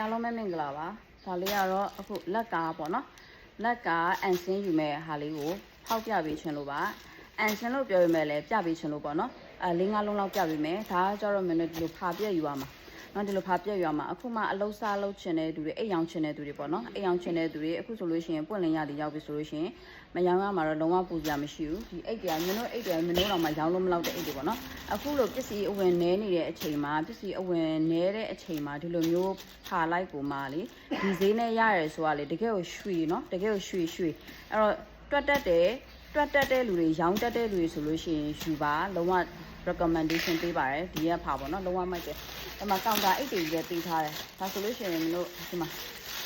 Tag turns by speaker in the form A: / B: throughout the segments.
A: အားလုံးပဲမင်္ဂလာပါဒါလေးကတော့အခုလက်ကားပေါ့နော်လက်ကအန်ဆင်းယူမဲ့ဟာလေးကိုဖောက်ပြပေးချင်လို့ပါအန်ဆင်းလို့ပြောရမယ်လေပြပေးချင်လို့ပေါ့နော်၄-၅လုံးလောက်ပြပေးမယ်ဒါကကြတော့မင်းတို့ဒီလိုဖာပြက်ယူရမှာနော်ဒီလိုဖာပြက်ယူရမှာအခုမှအလုံးစားလုံးချင်တဲ့သူတွေအိတ်ရောင်ချင်တဲ့သူတွေပေါ့နော်အိတ်ရောင်ချင်တဲ့သူတွေအခုဆိုလို့ရှိရင်ပွင့်လင်းရည်ရောက်ပြီဆိုလို့ရှိရင်မရောင်းရမှာတော့လုံးဝပူစရာမရှိဘူးဒီအိတ်တွေကမင်းတို့အိတ်တွေမင်းတို့တော့မှရောင်းလို့မလောက်တဲ့အိတ်တွေပေါ့နော်အခုလိုပစ္စည်းအဝင်နဲနေတဲ့အချိန်မှာပစ္စည်းအဝင်နဲတဲ့အချိန်မှာဒီလိုမျိုးဖာလိုက်ကိုမှလေဒီဈေးနဲ့ရရဲဆိုတာလေတကယ်ကိုရွှေနော်တကယ်ကိုရွှေအဲ့တော့တွတ်တက်တဲ့လူတွေရောင်းတက်တဲ့လူတွေဆိုလို့ရှိရင်ယူပါလုံးဝ recommendation ပေးပါတယ်ဒီရက်ဖာပေါ့နော်လုံးဝမိုက်တယ်ဒီမှာကောင်တာအိတ်တွေကြီးပေးထားတယ်ဒါဆိုလို့ရှိရင်မင်းတို့ဒီမှာ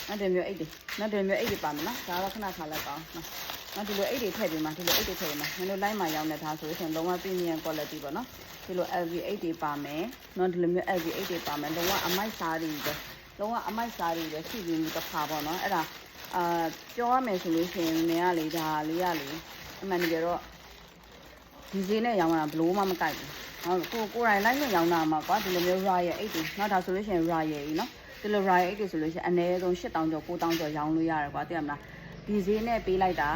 A: နောက်တစ်မျိုးအိတ်တွေပါမယ်နော်ဒါတော့ခဏခါလိုက်ပါအောင်နော်ဒီလိုအိတ်တွေထည့်ပေးမှာဒီလိုအိတ်တွေထည့်ပေးမှာမင်းတို့ line မှာရောင်းနေတာဆိုလို့ရှိရင်လုံးဝ premium quality ပေါ့နော်ဒီလို LV အိတ်တွေပါမယ်နော်ဒီလိုမျိုး LV အိတ်တွေပါမယ်လုံးဝအမိုက်စားတွေပဲလုံးဝအမိုက်စားတွေပဲရှိပြီးတစ်ခါပေါ့နော်အဲ့ဒါပြောရမယ်ဆိုလို့ရှိရင်နင်ကလေဒါလေးကလေအမှန်တကယ်တော့ဒီဈေးနဲ့ရောင်းတာဘလို့မှမကိုက်ဘူးဟုတ်ကိုယ်တိုင်လိုက်နဲ့ရောင်းတာမှာကွာဒီလိုမျိုး Royal အိတ်တွေနော်ဒါဆိုလို့ရှိရင် Royal ကြီးနော်ဒီလို Royal အိတ်တွေဆိုလို့ရှိရင်အနည်းဆုံး8000ကျော်9000ကျော်ရောင်းလို့ရတယ်ကွာသိရမလားဒီဈေးနဲ့ပေးလိုက်တာ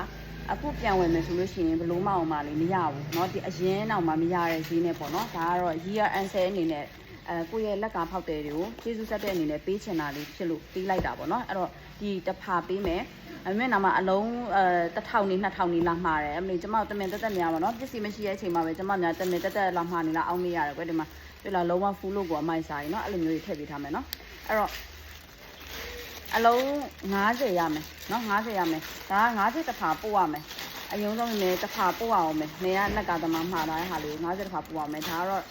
A: အခုပြန်ဝင်မယ်ဆိုလို့ရှိရင်ဘလို့မအောင်မလေးမရဘူးเนาะဒီအရင်တော့မှမရတဲ့ဈေးနဲ့ပေါ့နော်ဒါကတော့ year answer အနေနဲ့ကိုယ့်ရဲ့လက်ကဖောက်တဲ့တွေကိုကျေးဇူးဆက်တဲ့အနေနဲ့ပေးချင်တာလေးဖြစ်လို့ပေးလိုက်တာပေါ့နော်အဲ့တော့ဒီတစ်ဖာပေးမယ်အမေနာမှာအလုံး1000နေ2000နေလာမှာတယ်အမေကျမတမင်တက်များပါနော်ပစ္စည်းမရှိတဲ့အချိန်မှာပဲကျမများတမင်တက်လာမှာနေလားအောင်းနေရတယ်ကွဒီမှာတွေ့လားလုံးဝဖူးလို့ကိုအမိုက်စားရင်နော်အဲ့လိုမျိုးတွေထည့်ပေးထားမယ်နော်အဲ့တော့အလုံး90ရမယ်နော်90ရမယ်ဒါက90တစ်ဖာပို့ရမယ်အယုံဆုံးနေတစ်ခါပို့အောင်မယ်နေရလက်ကသမားမှားလာတဲ့ဟာလေး90တစ်ခါပို့အောင်မယ်ဒါကတော့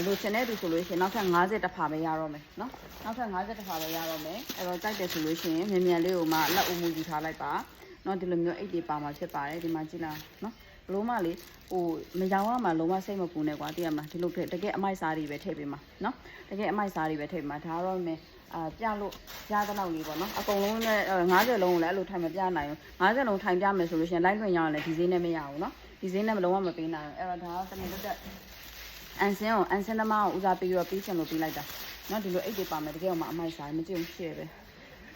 A: လိုချင်တဲ့သူဆိုလို့ရှိရင်နောက်ထပ်50တစ်ခါပဲရတော့မယ်နော်နောက်ထပ်50တစ်ခါပဲရတော့မယ်အဲ့တော့ကြိုက်တယ်ဆိုလို့ရှိရင်မြန်မြန်လေးကိုမှလက်အုပ်မှုယူထားလိုက်ပါနော်ဒီလိုမျိုးအိတ်တွေပါမှာဖြစ်ပါတယ်ဒီမှာကြည့်လားနော်ဘလို့မလေးဟိုမရောင်းရမှာလုံးဝစိတ်မပူနဲ့ကွာသိရမှာဒီလိုတကယ်အမိုက်စားတွေပဲထည့်ပေးမှာနော်တကယ်အမိုက်စားတွေပဲထည့်ပေးမှာဒါတော့မယ်ပြလို့ရတဲ့လောက်လေးပေါ့နော်အကုန်လုံးနဲ့50လုံးကိုလည်းအဲ့လိုထိုင်မပြနိုင်ဘူး50လုံးထိုင်ပြမယ်ဆိုလို့ရှိရင်လိုက်လွင့်ရအောင်လည်းဒီဈေးနဲ့မရဘူးနော်ဒီဈေးနဲ့လုံးဝမပေးနိုင်ဘူးအဲ့တော့ဒါကတမင်တက်အန်ဆင်းသမားကိုဦးစားပေးပြီးပေးချင်လို့ပေးလိုက်တာနော်ဒီလိုအိတ်တွေပါမယ်တကယ်မှအမိုက်စားမကြည့်ဘူးရှေ့ပဲ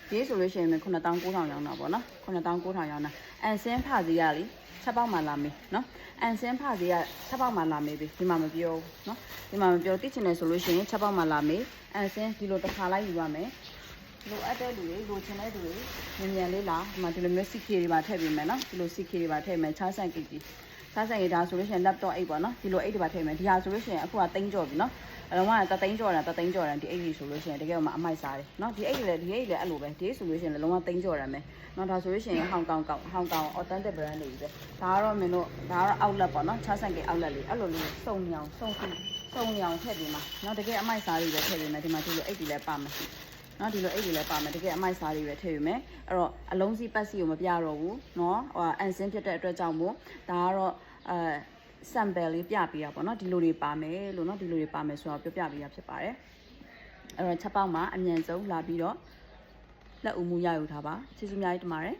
A: ဒီဆိုလို့ရှိရင်9900ရောင်းတာပေါ့နော်9900ရောင်းတာအန်ဆင်းဖာစီရလीချက်ပေါက်မှလာမေးနော်အန်ဆင်းဖာစီကချက်ပေါက်မှလာမေးပြီဒီမှာမပြောဘူးနော်ဒီမှာမပြောသိချင်တယ်ဆိုလို့ရှိရင်ချက်ပေါက်မှလာမေးအန်ဆင်းဒီလိုတစ်ခါလိုက်ယူရမယ်လိုအပ်တဲ့လူတွေလိုချင်တဲ့လူတွေမြန်လေးလာဒီမှာဒီလိုမျိုး CK တွေပါထည့်ပေးမယ်နော်ဒီလို CK တွေပါထည့်မယ်ချားဆန် KG ချားဆန်ရဒါဆိုလို့ရှိရင် laptop အိတ်ပေါ့နော်ဒီလိုအိတ်တွေပါထည့်မယ်ဒီဟာဆိုလို့ရှိရင်အခုက3ကြော်ပြီနော်အလုံးဝတသိန်းကြော်တာဒီအိတ်ကြီးဆိုလို့ရှိရင်တကယ်မှအမိုက်စားတယ်နော်ဒီအိတ်လည်းအဲ့လိုပဲဒီဆိုလို့ရှိရင်လည်းလုံးဝသိန်းကြော်ရမယ်နော်ဒါဆိုလို့ရှိရင်ဟောင်ကောင် authentic brand တွေပဲဒါကတော့မင်းတို့ဒါကတော့ outlet ပေါ့နော်ချားဆန် K outlet လေးအဲ့လိုလေးစုံညောင်ထည့်ပေးမှာနော်တကယ်အမိုက်စားတွေပဲထည့်ပေးမယ်ဒီမှာဒီလိုအိတ်တွေလည်းပါမယ်နော်ဒီလိုအိတ်တွေလည်းပါမယ်တကယ်အမိုက်စားတွေပဲထည့်ပေးမယ်အဲ့တော့အလုံးစီပတ်စီကိုမပြတော့ဘူးနော်ဟိုအန်ဆင်းဖြစ်တဲ့အတွက်ကြောင့်မို့ဒါကတော့sample လေးပြပေးရပါတော့ဒီလိုတွေပါမယ်လို့เนาะဒီလိုတွေပါမယ်ဆိုတော့ပြောပြပေးရဖြစ်ပါတယ်အဲ့တော့ချက်ပေါက်မှာအမြန်ဆုံးလာပြီးတော့လက်ဦးမှုရယူထားပါကျေးဇူးအများကြီးတင်ပါတယ်